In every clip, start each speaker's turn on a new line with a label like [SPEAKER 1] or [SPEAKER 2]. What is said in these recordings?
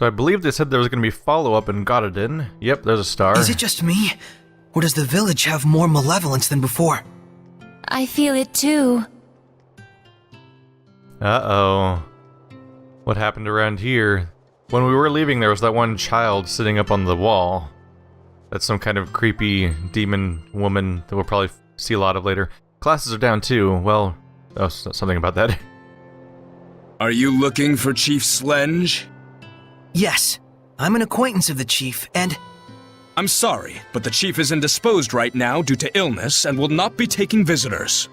[SPEAKER 1] So I believe they said there was going to be follow-up and got it in. Yep, there's a star.
[SPEAKER 2] Is it just me? Or does the village have more malevolence than before?
[SPEAKER 3] I feel it too.
[SPEAKER 1] Uh-oh. What happened around here? When we were leaving, there was that one child sitting up on the wall. That's some kind of creepy demon woman that we'll probably see a lot of later. Classes are down too. Well, oh, something about that.
[SPEAKER 4] Are you looking for Chief Slenge?
[SPEAKER 2] Yes. I'm an acquaintance of the chief, and...
[SPEAKER 4] I'm sorry, but the chief is indisposed right now due to illness and will not be taking visitors.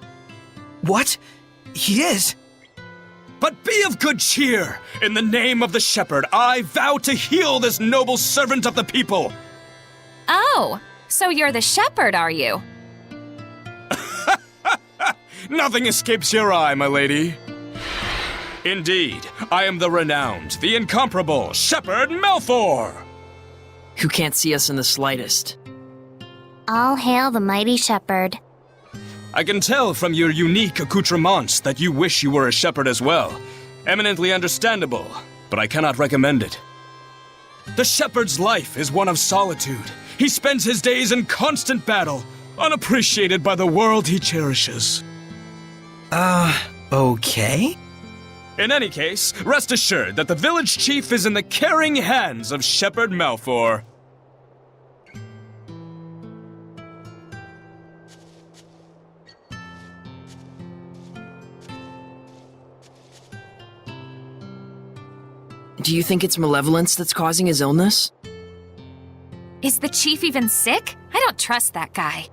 [SPEAKER 2] What? He is?
[SPEAKER 4] But be of good cheer! In the name of the Shepard, I vow to heal this noble servant of the people!
[SPEAKER 3] Oh, so you're the Shepard, are you?
[SPEAKER 4] Nothing escapes your eye, my lady. Indeed, I am the renowned, the incomparable Shepard Malfour!
[SPEAKER 5] Who can't see us in the slightest.
[SPEAKER 6] All hail the mighty Shepard.
[SPEAKER 4] I can tell from your unique accoutrements that you wish you were a Shepard as well. Eminently understandable, but I cannot recommend it. The Shepard's life is one of solitude. He spends his days in constant battle, unappreciated by the world he cherishes.
[SPEAKER 2] Okay?
[SPEAKER 4] In any case, rest assured that the village chief is in the caring hands of Shepard Malfour.
[SPEAKER 5] Do you think it's malevolence that's causing his illness?
[SPEAKER 3] Is the chief even sick? I don't trust that guy.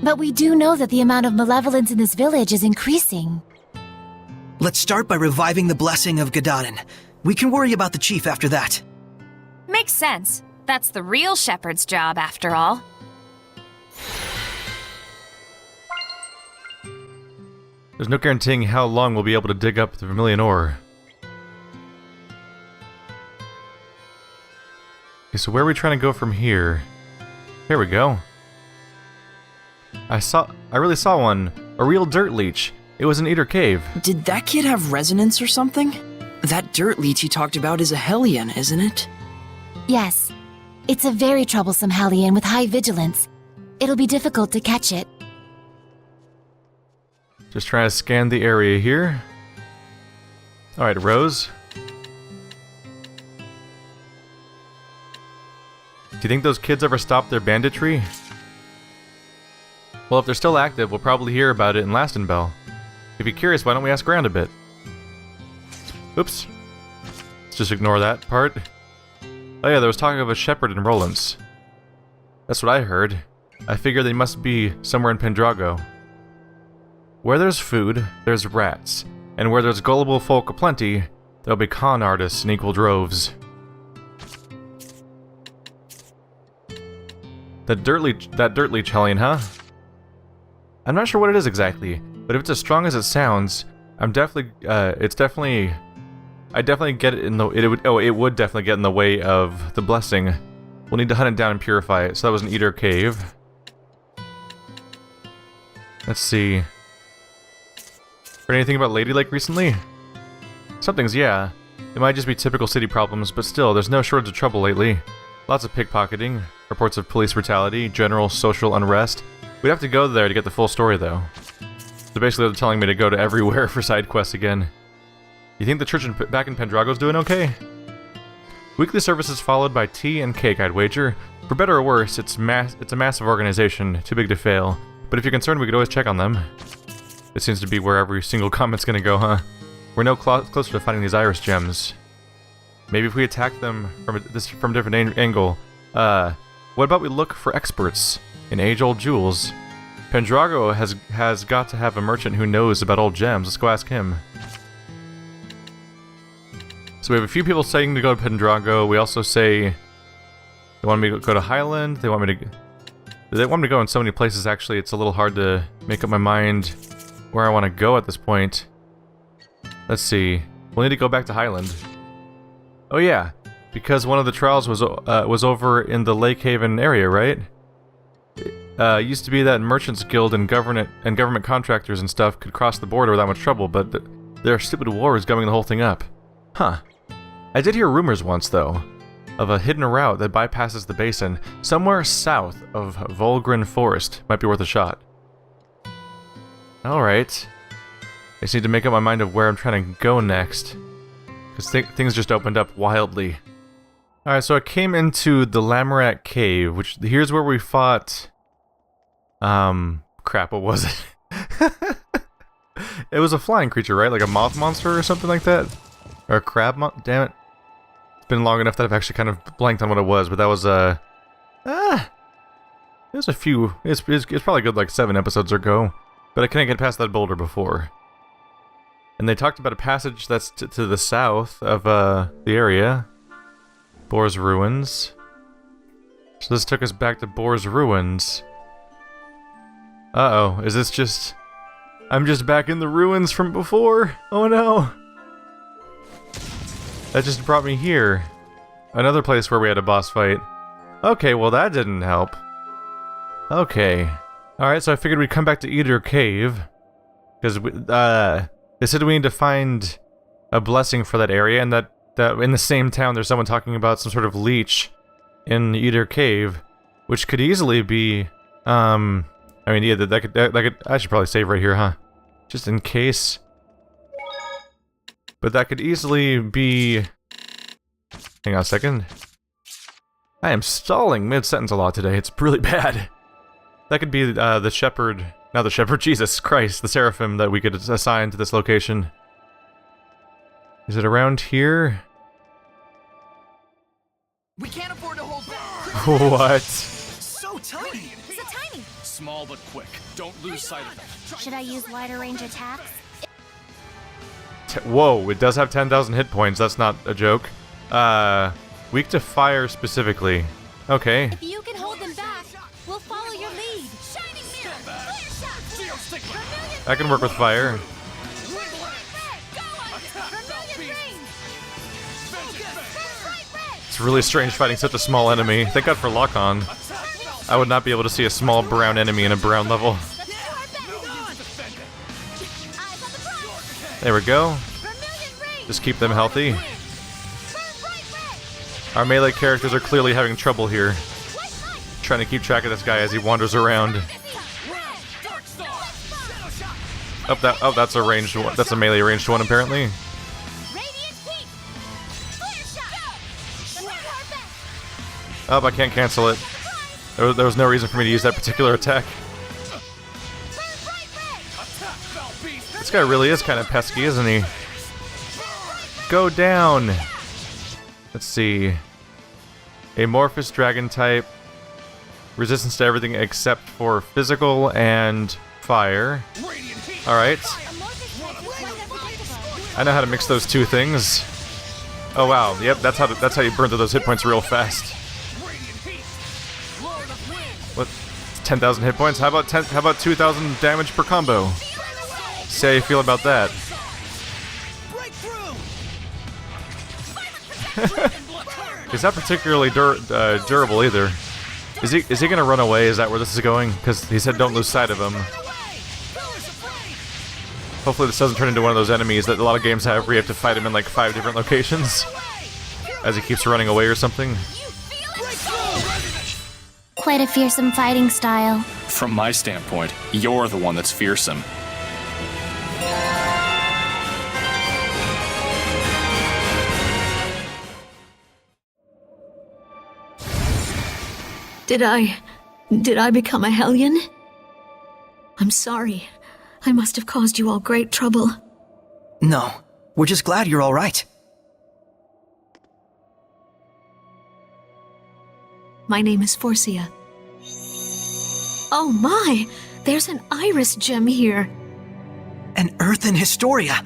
[SPEAKER 7] But we do know that the amount of malevolence in this village is increasing.
[SPEAKER 2] Let's start by reviving the blessing of Gadarin. We can worry about the chief after that.
[SPEAKER 3] Makes sense. That's the real Shepard's job, after all.
[SPEAKER 1] There's no guaranteeing how long we'll be able to dig up the vermilion ore. Okay, so where are we trying to go from here? Here we go. I really saw one. A real dirt leech. It was in Eater Cave.
[SPEAKER 5] Did that kid have resonance or something? That dirt leech he talked about is a Hellion, isn't it?
[SPEAKER 7] Yes. It's a very troublesome Hellion with high vigilance. It'll be difficult to catch it.
[SPEAKER 1] Just trying to scan the area here. Alright, Rose. Do you think those kids ever stopped their banditry? Well, if they're still active, we'll probably hear about it in Lastenbell. If you're curious, why don't we ask around a bit? Oops. Let's just ignore that part. Oh yeah, there was talking of a Shepard in Rowlands. That's what I heard. I figure they must be somewhere in Pendrago. Where there's food, there's rats. And where there's gullible folk aplenty, there'll be con artists in equal droves. That dirt leech Hellion, huh? I'm not sure what it is exactly, but if it's as strong as it sounds, I definitely get it in the, it would definitely get in the way of the blessing. We'll need to hunt it down and purify it. So that was an Eater Cave. Let's see. Heard anything about Lady Lake recently? Something's, yeah. It might just be typical city problems, but still, there's no shortage of trouble lately. Lots of pickpocketing, reports of police brutality, general social unrest. We'd have to go there to get the full story, though. So basically they're telling me to go to everywhere for side quests again. You think the church back in Pendrago's doing okay? Weekly services followed by tea and cake, I'd wager. For better or worse, it's a massive organization, too big to fail. But if you're concerned, we could always check on them. It seems to be where every single comment's gonna go, huh? We're no closer to finding these iris gems. Maybe if we attack them from a different angle. What about we look for experts in age-old jewels? Pendrago has got to have a merchant who knows about old gems. Let's go ask him. So we have a few people saying to go to Pendrago. We also say they want me to go to Highland. They want me to go in so many places. Actually, it's a little hard to make up my mind where I want to go at this point. Let's see. We'll need to go back to Highland. Oh yeah, because one of the trials was over in the Lake Haven area, right? Used to be that merchants guild and government contractors and stuff could cross the border without much trouble, but their stupid war is gumming the whole thing up. Huh. I did hear rumors once, though, of a hidden route that bypasses the basin somewhere south of Volgren Forest. Might be worth a shot. Alright. I just need to make up my mind of where I'm trying to go next. Because things just opened up wildly. Alright, so I came into the Lamorak Cave, which here's where we fought... crap, what was it? It was a flying creature, right? Like a moth monster or something like that? Or a crab damn it. It's been long enough that I've actually kind of blanked on what it was, but that was, there's a few... It's probably good like 7 episodes ago. But I couldn't get past that boulder before. And they talked about a passage that's to the south of, the area. Boar's Ruins. So this took us back to Boar's Ruins. Uh-oh, is this just... I'm just back in the ruins from before? Oh no! That just brought me here. Another place where we had a boss fight. Okay, well that didn't help. Okay. Alright, so I figured we'd come back to Eater Cave. Because, they said we need to find a blessing for that area, and that in the same town there's someone talking about some sort of leech in Eater Cave, which could easily be, I mean, yeah, that could, I should probably save right here, huh? Just in case. But that could easily be... Hang on a second. I am stalling mid-sentence a lot today, it's really bad. That could be, the Shepard... Not the Shepard, Jesus Christ, the Seraphim that we could assign to this location. Is it around here?
[SPEAKER 2] We can't afford to hold back.
[SPEAKER 1] What?
[SPEAKER 2] So tiny.
[SPEAKER 3] So tiny.
[SPEAKER 4] Small but quick. Don't lose sight of that.
[SPEAKER 6] Should I use wider range attacks?
[SPEAKER 1] Whoa, it does have 10,000 hit points, that's not a joke. Weak to fire specifically. Okay.
[SPEAKER 7] If you can hold them back, we'll follow your lead.
[SPEAKER 3] Shining mirror. Clear shot.
[SPEAKER 1] I can work with fire. It's really strange fighting such a small enemy. Thank God for lock-on. I would not be able to see a small brown enemy in a brown level. There we go. Just keep them healthy. Our melee characters are clearly having trouble here. Trying to keep track of this guy as he wanders around. Oh, that's a ranged one. That's a melee ranged one, apparently. Oh, I can't cancel it. There was no reason for me to use that particular attack. This guy really is kind of pesky, isn't he? Go down! Let's see. Amorphous dragon type. Resistance to everything except for physical and fire. Alright. I know how to mix those two things. Oh wow, yep, that's how you burn through those hit points real fast. What? 10,000 hit points? How about 2,000 damage per combo? See how you feel about that. He's not particularly durable either. Is he gonna run away? Is that where this is going? Because he said don't lose sight of him. Hopefully this doesn't turn into one of those enemies that a lot of games have where you have to fight him in like 5 different locations. As he keeps running away or something.
[SPEAKER 6] Quite a fearsome fighting style.
[SPEAKER 8] From my standpoint, you're the one that's fearsome.
[SPEAKER 9] Did I become a Hellion? I'm sorry. I must have caused you all great trouble.
[SPEAKER 2] No, we're just glad you're all right.
[SPEAKER 9] My name is Forcia. Oh my! There's an iris gem here.
[SPEAKER 2] An Earthen Historia.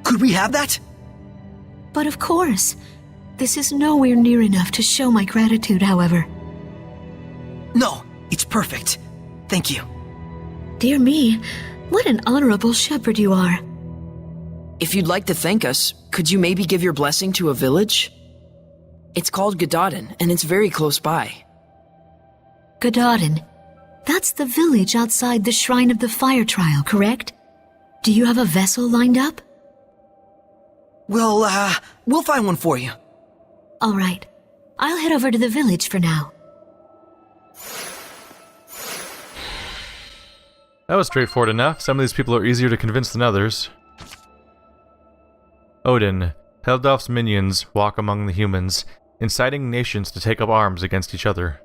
[SPEAKER 2] Could we have that?
[SPEAKER 9] But of course. This is nowhere near enough to show my gratitude, however.
[SPEAKER 2] No, it's perfect. Thank you.
[SPEAKER 9] Dear me, what an honorable shepherd you are.
[SPEAKER 5] If you'd like to thank us, could you maybe give your blessing to a village? It's called Gadaden, and it's very close by.
[SPEAKER 9] Gadaden. That's the village outside the Shrine of the Fire Trial, correct? Do you have a vessel lined up?
[SPEAKER 2] We'll find one for you.
[SPEAKER 9] All right. I'll head over to the village for now.
[SPEAKER 1] That was straightforward enough. Some of these people are easier to convince than others. Odin. Heldalf's minions walk among the humans, inciting nations to take up arms against each other.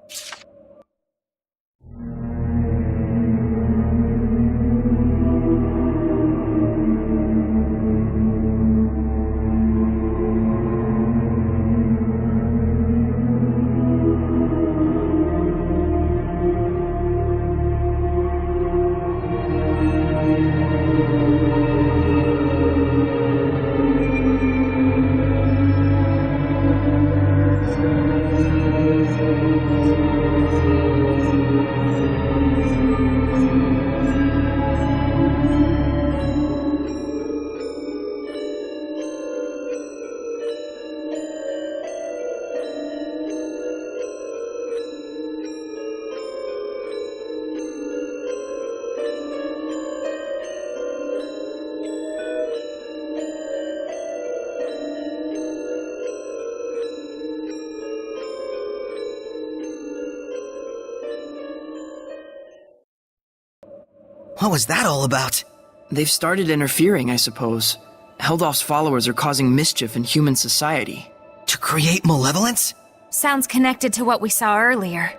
[SPEAKER 2] What was that all about?
[SPEAKER 5] They've started interfering, I suppose. Heldalf's followers are causing mischief in human society.
[SPEAKER 2] To create malevolence?
[SPEAKER 3] Sounds connected to what we saw earlier.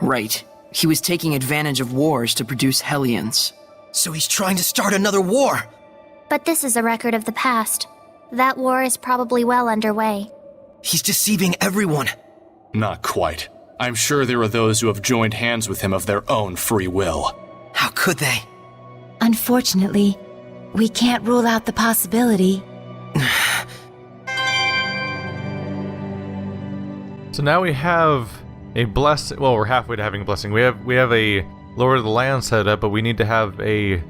[SPEAKER 5] Right. He was taking advantage of wars to produce Hellions.
[SPEAKER 2] So he's trying to start another war.
[SPEAKER 6] But this is a record of the past. That war is probably well underway.
[SPEAKER 2] He's deceiving everyone.
[SPEAKER 8] Not quite. I'm sure there are those who have joined hands with him of their own free will.
[SPEAKER 2] How could they?
[SPEAKER 7] Unfortunately, we can't rule out the possibility.
[SPEAKER 1] So now we have a blessing. Well, we're halfway to having a blessing. We have a Lord of the Land set up, but we need to have an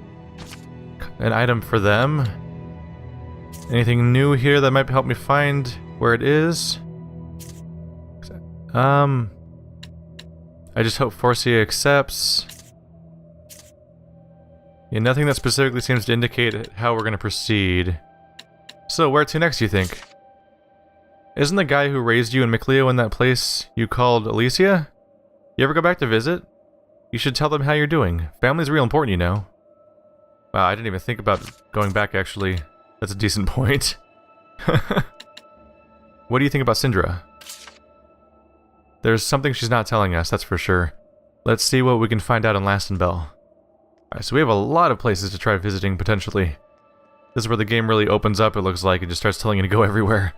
[SPEAKER 1] item for them. Anything new here that might help me find where it is? I just hope Forcia accepts. Yeah, nothing that specifically seems to indicate how we're going to proceed. So, where to next, you think? Isn't the guy who raised you and Mikleo in that place you called Elysia? You ever go back to visit? You should tell them how you're doing. Family's real important, you know. Wow, I didn't even think about going back, actually. That's a decent point. What do you think about Syndra? There's something she's not telling us, that's for sure. Let's see what we can find out in Lastenbell. Alright, so we have a lot of places to try visiting, potentially. This is where the game really opens up, it looks like. It just starts telling you to go everywhere.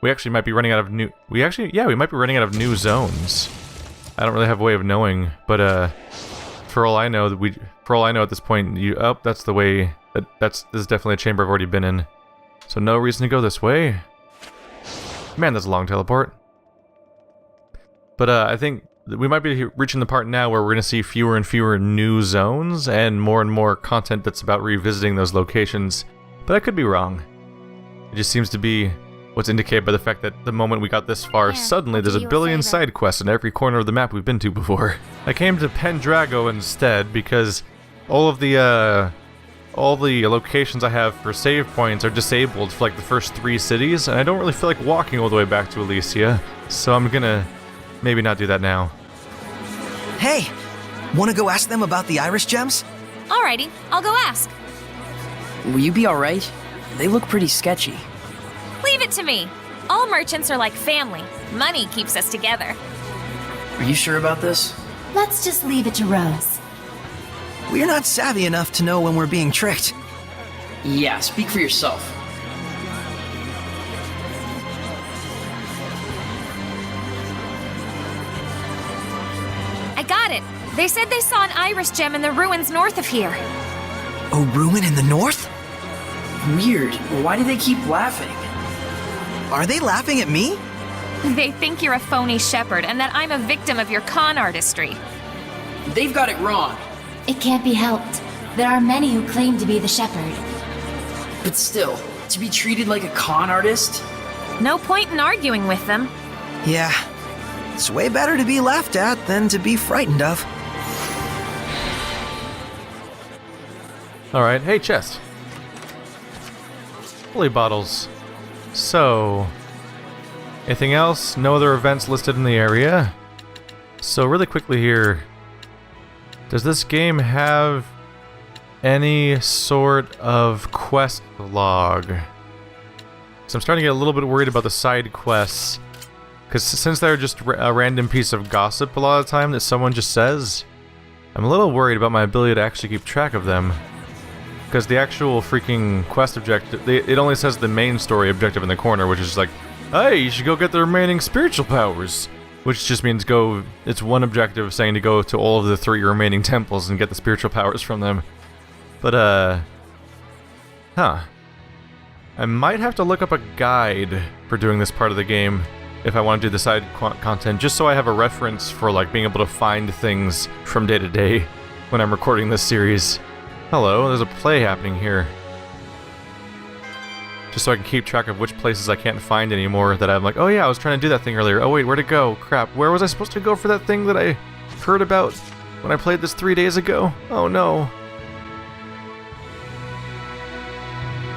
[SPEAKER 1] We actually might be running out of new... we might be running out of new zones. I don't really have a way of knowing, but, for all I know, at this point, oh, that's the way... This is definitely a chamber I've already been in. So no reason to go this way. Man, that's a long teleport. But, I think we might be reaching the part now where we're going to see fewer and fewer new zones and more content that's about revisiting those locations. But I could be wrong. It just seems to be what's indicated by the fact that the moment we got this far, suddenly there's a billion side quests in every corner of the map we've been to before. I came to Pendrago instead because all the locations I have for save points are disabled for like the first 3 cities, and I don't really feel like walking all the way back to Elysia, so I'm gonna maybe not do that now.
[SPEAKER 2] Hey, wanna go ask them about the iris gems?
[SPEAKER 3] Alrighty, I'll go ask.
[SPEAKER 5] Will you be alright? They look pretty sketchy.
[SPEAKER 3] Leave it to me. All merchants are like family. Money keeps us together.
[SPEAKER 5] Are you sure about this?
[SPEAKER 7] Let's just leave it to Rose.
[SPEAKER 2] We're not savvy enough to know when we're being tricked.
[SPEAKER 5] Yeah, speak for yourself.
[SPEAKER 3] I got it. They said they saw an iris gem in the ruins north of here.
[SPEAKER 2] A ruin in the north?
[SPEAKER 5] Weird. Why do they keep laughing?
[SPEAKER 2] Are they laughing at me?
[SPEAKER 3] They think you're a phony Shepard and that I'm a victim of your con artistry.
[SPEAKER 5] They've got it wrong.
[SPEAKER 7] It can't be helped. There are many who claim to be the Shepherd.
[SPEAKER 5] But still, to be treated like a con artist?
[SPEAKER 3] No point in arguing with them.
[SPEAKER 2] Yeah. It's way better to be laughed at than to be frightened of.
[SPEAKER 1] Alright, hey chest. Holy bottles. So, anything else? No other events listed in the area. So really quickly here, does this game have any sort of quest log? So I'm starting to get a little bit worried about the side quests, because since they're just a random piece of gossip a lot of the time that someone just says, I'm a little worried about my ability to actually keep track of them. Because the actual freaking quest objective, it only says the main story objective in the corner, which is like, hey, you should go get the remaining spiritual powers. Which just means go, it's one objective saying to go to all of the 3 remaining temples and get the spiritual powers from them. But, I might have to look up a guide for doing this part of the game if I want to do the side content, just so I have a reference for, like, being able to find things from day to day when I'm recording this series. Hello, there's a play happening here. Just so I can keep track of which places I can't find anymore that I'm like, oh yeah, I was trying to do that thing earlier. Oh wait, where'd it go? Crap, where was I supposed to go for that thing that I heard about when I played this 3 days ago? Oh no.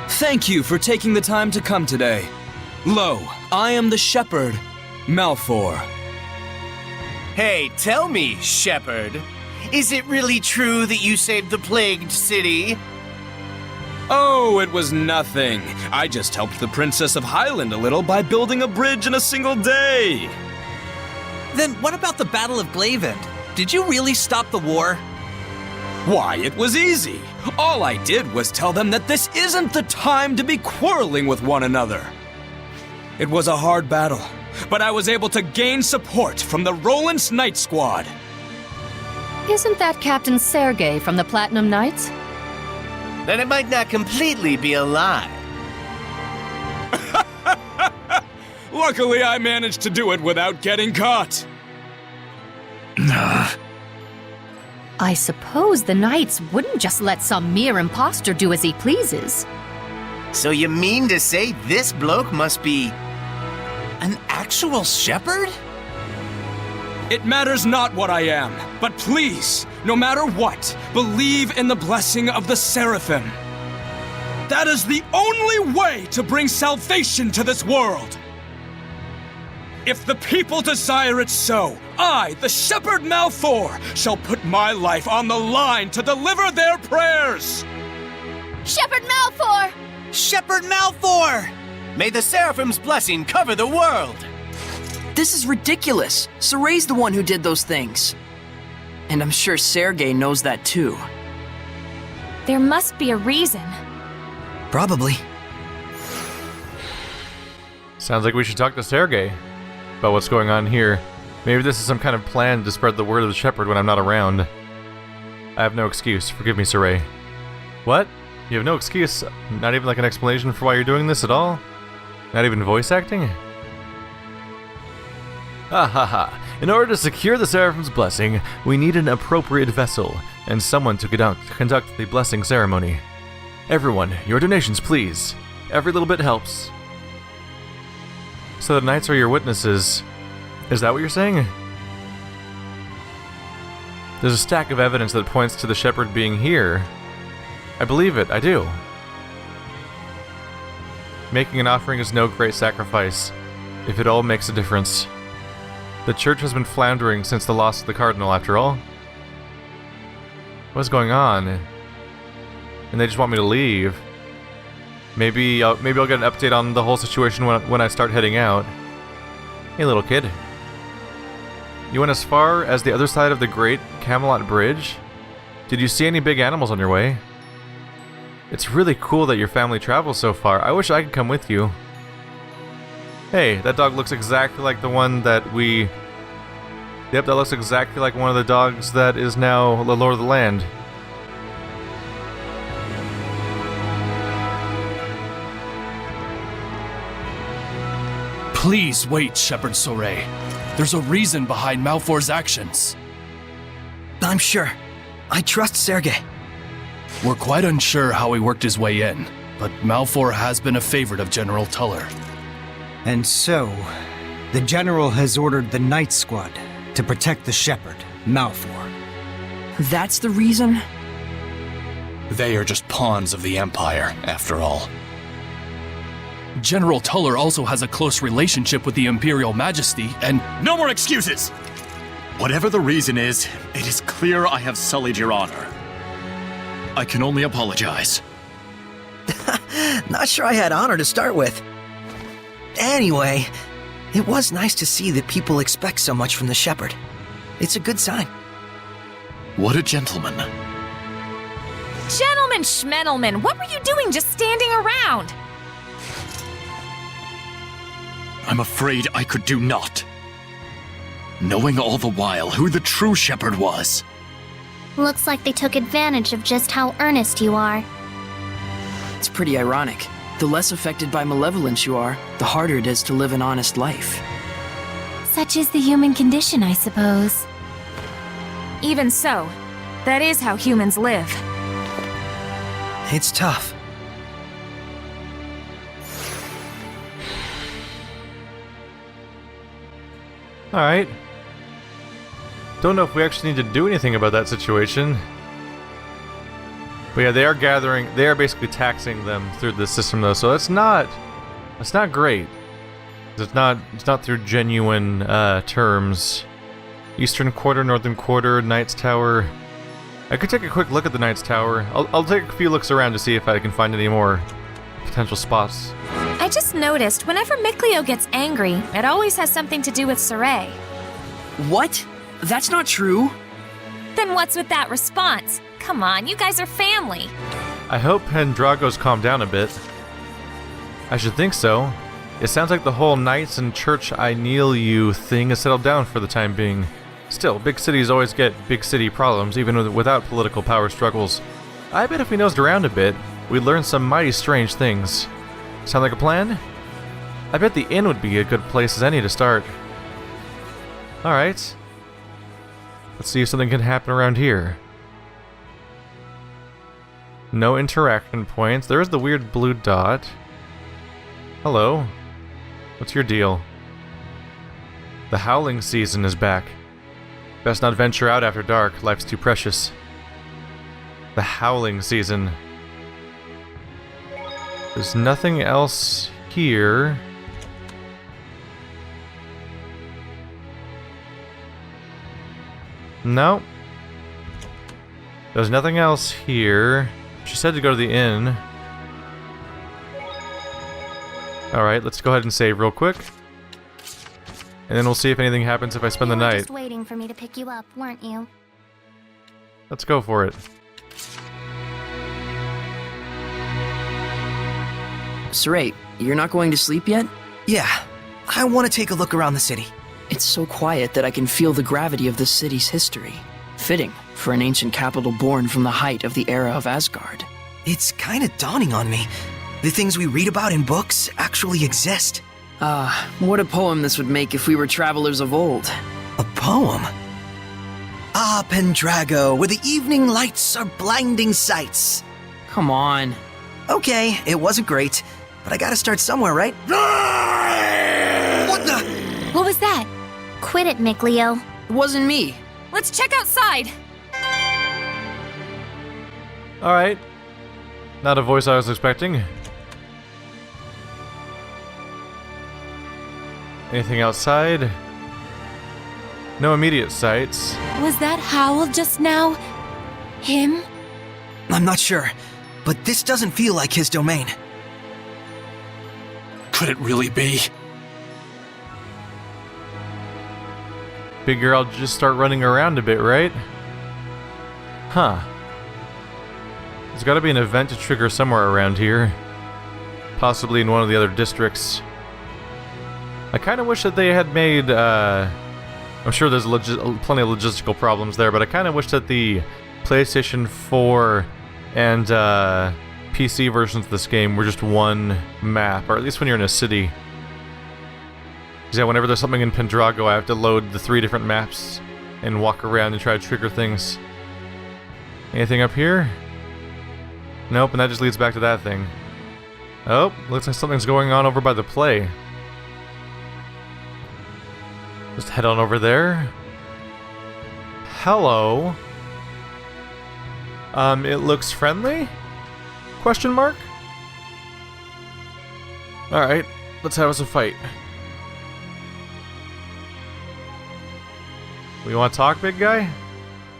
[SPEAKER 4] Thank you for taking the time to come today. Lo, I am the Shepard, Malfour.
[SPEAKER 10] Hey, tell me, Shepard, is it really true that you saved the plagued city?
[SPEAKER 4] Oh, it was nothing. I just helped the Princess of Highland a little by building a bridge in a single day.
[SPEAKER 10] Then what about the Battle of Glavend? Did you really stop the war?
[SPEAKER 4] Why, it was easy. All I did was tell them that this isn't the time to be quarreling with one another. It was a hard battle, but I was able to gain support from the Roland's Knight Squad.
[SPEAKER 11] Isn't that Captain Sergei from the Platinum Knights?
[SPEAKER 10] Then it might not completely be a lie.
[SPEAKER 4] Luckily, I managed to do it without getting caught.
[SPEAKER 11] I suppose the Knights wouldn't just let some mere imposter do as he pleases.
[SPEAKER 10] So you mean to say this bloke must be an actual Shepard?
[SPEAKER 4] It matters not what I am, but please, no matter what, believe in the blessing of the Seraphim. That is the only way to bring salvation to this world. If the people desire it so, I, the Shepherd Malfour, shall put my life on the line to deliver their prayers.
[SPEAKER 3] Shepard Malfour!
[SPEAKER 10] Shepard Malfour! May the Seraphim's blessing cover the world!
[SPEAKER 5] This is ridiculous. Sorey's the one who did those things. And I'm sure Sergei knows that too.
[SPEAKER 3] There must be a reason.
[SPEAKER 2] Probably.
[SPEAKER 1] Sounds like we should talk to Sergei about what's going on here. Maybe this is some kind of plan to spread the word of the Shepherd when I'm not around. I have no excuse. Forgive me, Sorey. What? You have no excuse? Not even like an explanation for why you're doing this at all? Not even voice acting? Ha ha ha. In order to secure the Seraphim's blessing, we need an appropriate vessel and someone to conduct the blessing ceremony. Everyone, your donations, please. Every little bit helps. So the Knights are your witnesses. Is that what you're saying? There's a stack of evidence that points to the Shepherd being here. I believe it, I do. Making an offering is no great sacrifice, if it all makes a difference. The church has been floundering since the loss of the Cardinal, after all. What's going on? And they just want me to leave. Maybe I'll get an update on the whole situation when I start heading out. Hey, little kid. You went as far as the other side of the Great Camelot Bridge? Did you see any big animals on your way? It's really cool that your family travels so far. I wish I could come with you. Hey, that dog looks exactly like the one that we... Yep, that looks exactly like one of the dogs that is now the Lord of the Land.
[SPEAKER 12] Please wait, Shepard Sorey. There's a reason behind Malfour's actions.
[SPEAKER 2] I'm sure. I trust Sergei.
[SPEAKER 12] We're quite unsure how he worked his way in, but Malfour has been a favorite of General Tuller.
[SPEAKER 13] And so, the General has ordered the Knight Squad to protect the Shepherd, Malfour.
[SPEAKER 5] That's the reason?
[SPEAKER 8] They are just pawns of the Empire, after all.
[SPEAKER 12] General Tuller also has a close relationship with the Imperial Majesty, and—
[SPEAKER 8] No more excuses! Whatever the reason is, it is clear I have sullied your honor. I can only apologize.
[SPEAKER 2] Not sure I had honor to start with. Anyway, it was nice to see that people expect so much from the Shepherd. It's a good sign.
[SPEAKER 8] What a gentleman.
[SPEAKER 3] Gentlemen schmentelman, what were you doing just standing around?
[SPEAKER 8] I'm afraid I could do naught. Knowing all the while who the true Shepherd was.
[SPEAKER 6] Looks like they took advantage of just how earnest you are.
[SPEAKER 5] It's pretty ironic. The less affected by malevolence you are, the harder it is to live an honest life.
[SPEAKER 7] Such is the human condition, I suppose.
[SPEAKER 3] Even so, that is how humans live.
[SPEAKER 2] It's tough.
[SPEAKER 1] Alright. Don't know if we actually need to do anything about that situation. But yeah, they are basically taxing them through the system though, so that's not great. It's not through genuine terms. Eastern Quarter, Northern Quarter, Knight's Tower. I could take a quick look at the Knight's Tower. I'll take a few looks around to see if I can find any more potential spots.
[SPEAKER 3] I just noticed whenever Mikleo gets angry, it always has something to do with Sorey.
[SPEAKER 5] What? That's not true.
[SPEAKER 3] Then what's with that response? Come on, you guys are family.
[SPEAKER 1] I hope Pendrago's calmed down a bit. I should think so. It sounds like the whole Knights and Church I kneel you thing has settled down for the time being. Still, big cities always get big city problems, even without political power struggles. I bet if we nosed around a bit, we'd learn some mighty strange things. Sound like a plan? I bet the inn would be a good place as any to start. Alright. Let's see if something can happen around here. No interaction points. There is the weird blue dot. Hello. What's your deal? The howling season is back. Best not venture out after dark. Life's too precious. The howling season. There's nothing else here. No. There's nothing else here. She said to go to the inn. Alright, let's go ahead and save real quick. And then we'll see if anything happens if I spend the night.
[SPEAKER 6] Just waiting for me to pick you up, weren't you?
[SPEAKER 1] Let's go for it.
[SPEAKER 5] Sorey, you're not going to sleep yet?
[SPEAKER 2] Yeah, I want to take a look around the city.
[SPEAKER 5] It's so quiet that I can feel the gravity of this city's history. Fitting for an ancient capital born from the height of the era of Asgard.
[SPEAKER 2] It's kind of dawning on me. The things we read about in books actually exist.
[SPEAKER 5] What a poem this would make if we were travelers of old.
[SPEAKER 2] A poem? Ah, Pendrago, where the evening lights are blinding sights.
[SPEAKER 5] Come on.
[SPEAKER 2] Okay, it wasn't great, but I gotta start somewhere, right? What the?
[SPEAKER 7] What was that?
[SPEAKER 6] Quit it, Mikleo.
[SPEAKER 5] It wasn't me.
[SPEAKER 3] Let's check outside.
[SPEAKER 1] Alright. Not a voice I was expecting. Anything outside? No immediate sights.
[SPEAKER 7] Was that howl just now him?
[SPEAKER 2] I'm not sure, but this doesn't feel like his domain.
[SPEAKER 8] Could it really be?
[SPEAKER 1] Figure I'll just start running around a bit, right? Huh. There's gotta be an event to trigger somewhere around here. Possibly in one of the other districts. I kinda wish that they had made, I'm sure there's plenty of logistical problems there, but I kinda wish that the PlayStation 4 and PC versions of this game were just one map, or at least when you're in a city. Because yeah, whenever there's something in Pendrago, I have to load the 3 different maps and walk around and try to trigger things. Anything up here? Nope, and that just leads back to that thing. Oh, looks like something's going on over by the play. Just head on over there. Hello. It looks friendly? Question mark? Alright, let's have us a fight. We want to talk, big guy?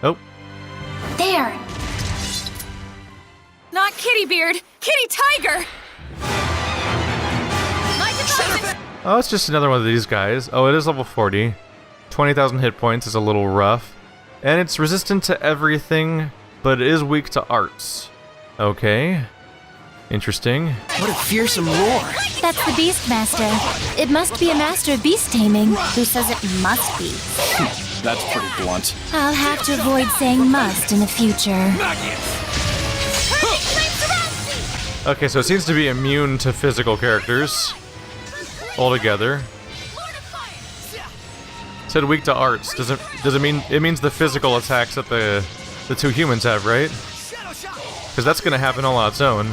[SPEAKER 1] Oh.
[SPEAKER 3] There! Not Kitty Beard! Kitty Tiger!
[SPEAKER 1] Oh, it's just another one of these guys. Oh, it is level 40. 20,000 hit points is a little rough. And it's resistant to everything, but it is weak to arts. Okay. Interesting.
[SPEAKER 2] What a fearsome roar!
[SPEAKER 7] That's the Beastmaster. It must be a master of beast taming. Who says it must be?
[SPEAKER 12] That's pretty blunt.
[SPEAKER 7] I'll have to avoid saying must in the future.
[SPEAKER 1] Okay, so it seems to be immune to physical characters. Altogether. It said weak to arts. Does it mean it means the physical attacks that the two humans have, right? Because that's gonna happen all on its own.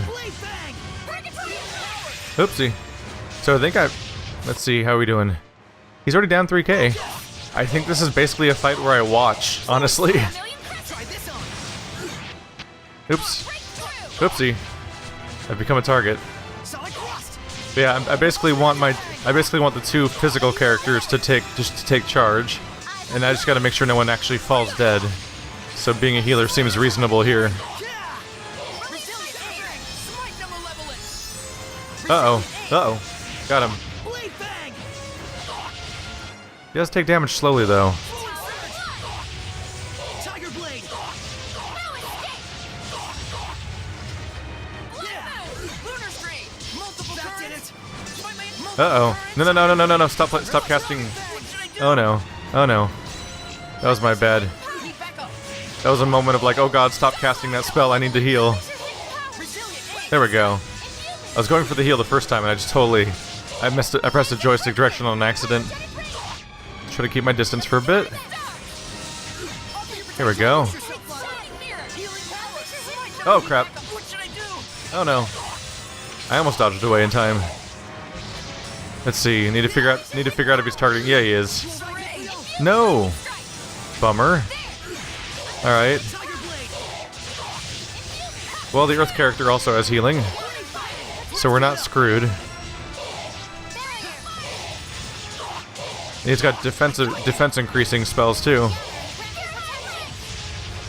[SPEAKER 1] Oopsie. So I think let's see, how are we doing? He's already down 3k. I think this is basically a fight where I watch, honestly. Oops. Oopsie. I've become a target. But yeah, I basically want the two physical characters to take charge, and I just gotta make sure no one actually falls dead. So being a healer seems reasonable here. Uh-oh. Uh-oh. Got him. He does take damage slowly, though. Uh-oh. No. Stop casting. Oh, no. Oh, no. That was my bad. That was a moment of like, oh god, stop casting that spell, I need to heal. There we go. I was going for the heal the first time and I just totally... I pressed the joystick direction on accident. Try to keep my distance for a bit. Here we go. Oh crap. Oh no. I almost dodged away in time. Let's see, need to figure out if he's targeting. Yeah, he is. No! Bummer. Alright. Well, the Earth character also has healing, so we're not screwed. He's got defense increasing spells too.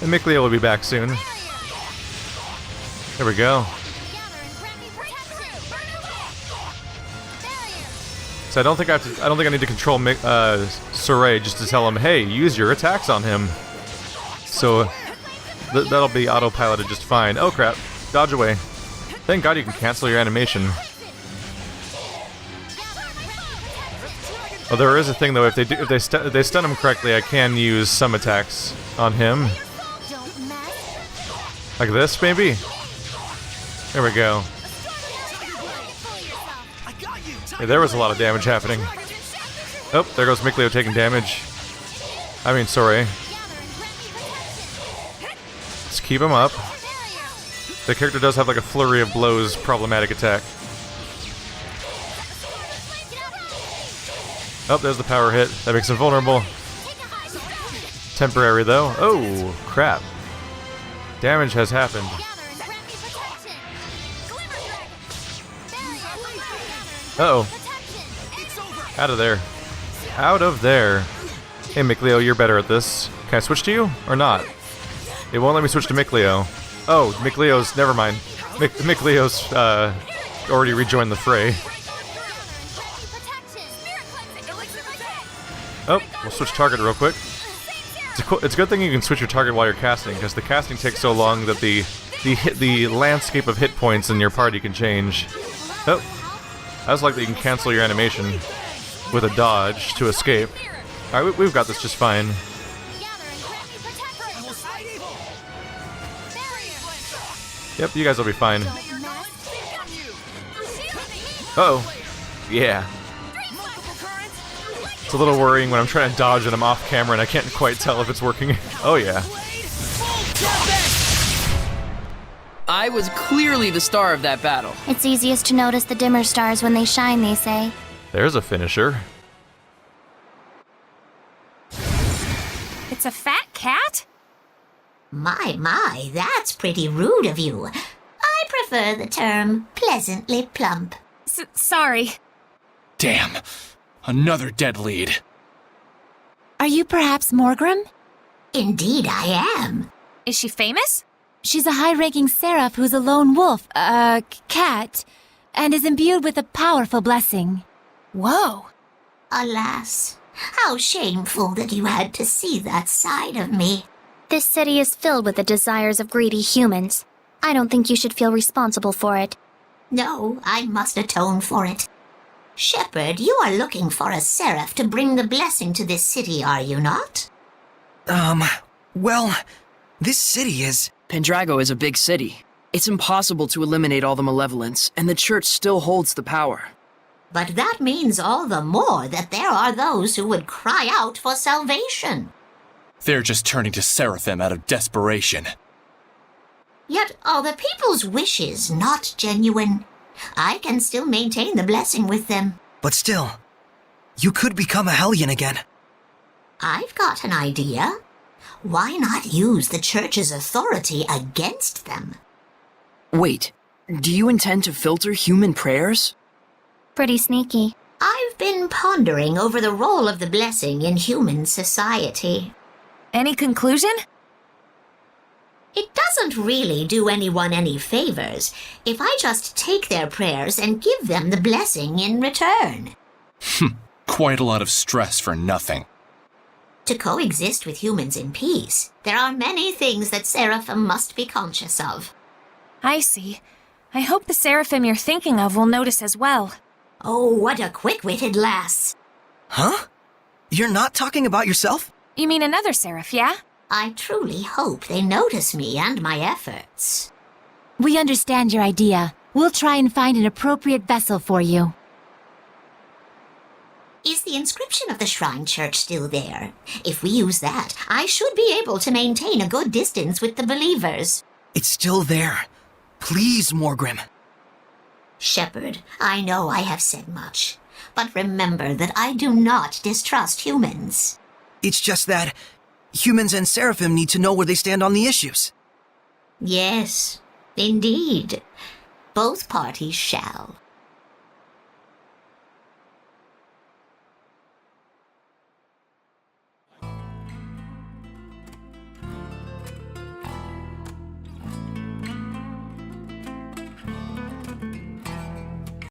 [SPEAKER 1] And Mikleo will be back soon. There we go. So I don't think I need to control Sorey just to tell him, hey, use your attacks on him. So that'll be autopiloted just fine. Oh crap! Dodge away. Thank God you can cancel your animation. Well, there is a thing though. If they stun him correctly, I can use some attacks on him. Like this, maybe. There we go. Yeah, there was a lot of damage happening. Oh, there goes Mikleo taking damage. I mean, sorry. Let's keep him up. The character does have like a flurry of blows problematic attack. Oh, there's the power hit. That makes him vulnerable. Temporary though. Oh, crap. Damage has happened. Uh-oh. Out of there. Out of there. Hey, Mikleo, you're better at this. Can I switch to you? Or not? It won't let me switch to Mikleo. Oh, Mikleo's... Never mind. Mikleo's, already rejoined the fray. Oh, we'll switch target real quick. It's a good thing you can switch your target while you're casting, because the casting takes so long that the landscape of hit points in your party can change. Oh. I was like that you can cancel your animation with a dodge to escape. Alright, we've got this just fine. Yep, you guys will be fine. Uh-oh. Yeah. It's a little worrying when I'm trying to dodge and I'm off camera and I can't quite tell if it's working. Oh yeah.
[SPEAKER 5] I was clearly the star of that battle.
[SPEAKER 6] It's easiest to notice the dimmer stars when they shine, they say.
[SPEAKER 1] There's a finisher.
[SPEAKER 3] It's a fat cat?
[SPEAKER 14] My, that's pretty rude of you. I prefer the term pleasantly plump.
[SPEAKER 3] Sorry.
[SPEAKER 12] Damn. Another dead lead.
[SPEAKER 7] Are you perhaps Morgrim?
[SPEAKER 14] Indeed I am.
[SPEAKER 3] Is she famous?
[SPEAKER 7] She's a high-ranking seraph who's a lone wolf, cat, and is imbued with a powerful blessing.
[SPEAKER 3] Whoa.
[SPEAKER 14] Alas, how shameful that you had to see that side of me.
[SPEAKER 6] This city is filled with the desires of greedy humans. I don't think you should feel responsible for it.
[SPEAKER 14] No, I must atone for it. Shepard, you are looking for a seraph to bring the blessing to this city, are you not?
[SPEAKER 2] Well, this city is...
[SPEAKER 5] Pendrago is a big city. It's impossible to eliminate all the malevolence, and the church still holds the power.
[SPEAKER 14] But that means all the more that there are those who would cry out for salvation.
[SPEAKER 8] They're just turning to Seraphim out of desperation.
[SPEAKER 14] Yet are the people's wishes not genuine? I can still maintain the blessing with them.
[SPEAKER 2] But still, you could become a Hellion again.
[SPEAKER 14] I've got an idea. Why not use the church's authority against them?
[SPEAKER 5] Wait, do you intend to filter human prayers?
[SPEAKER 6] Pretty sneaky.
[SPEAKER 14] I've been pondering over the role of the blessing in human society.
[SPEAKER 3] Any conclusion?
[SPEAKER 14] It doesn't really do anyone any favors if I just take their prayers and give them the blessing in return.
[SPEAKER 8] Quite a lot of stress for nothing.
[SPEAKER 14] To coexist with humans in peace, there are many things that Seraphim must be conscious of.
[SPEAKER 3] I see. I hope the Seraphim you're thinking of will notice as well.
[SPEAKER 14] Oh, what a quick-witted lass.
[SPEAKER 2] Huh? You're not talking about yourself?
[SPEAKER 3] You mean another Seraph, yeah?
[SPEAKER 14] I truly hope they notice me and my efforts.
[SPEAKER 7] We understand your idea. We'll try and find an appropriate vessel for you.
[SPEAKER 14] Is the inscription of the Shrine Church still there? If we use that, I should be able to maintain a good distance with the believers.
[SPEAKER 2] It's still there. Please, Morgrim.
[SPEAKER 14] Shepard, I know I have said much, but remember that I do not distrust humans.
[SPEAKER 2] It's just that humans and Seraphim need to know where they stand on the issues.
[SPEAKER 14] Yes, indeed. Both parties shall.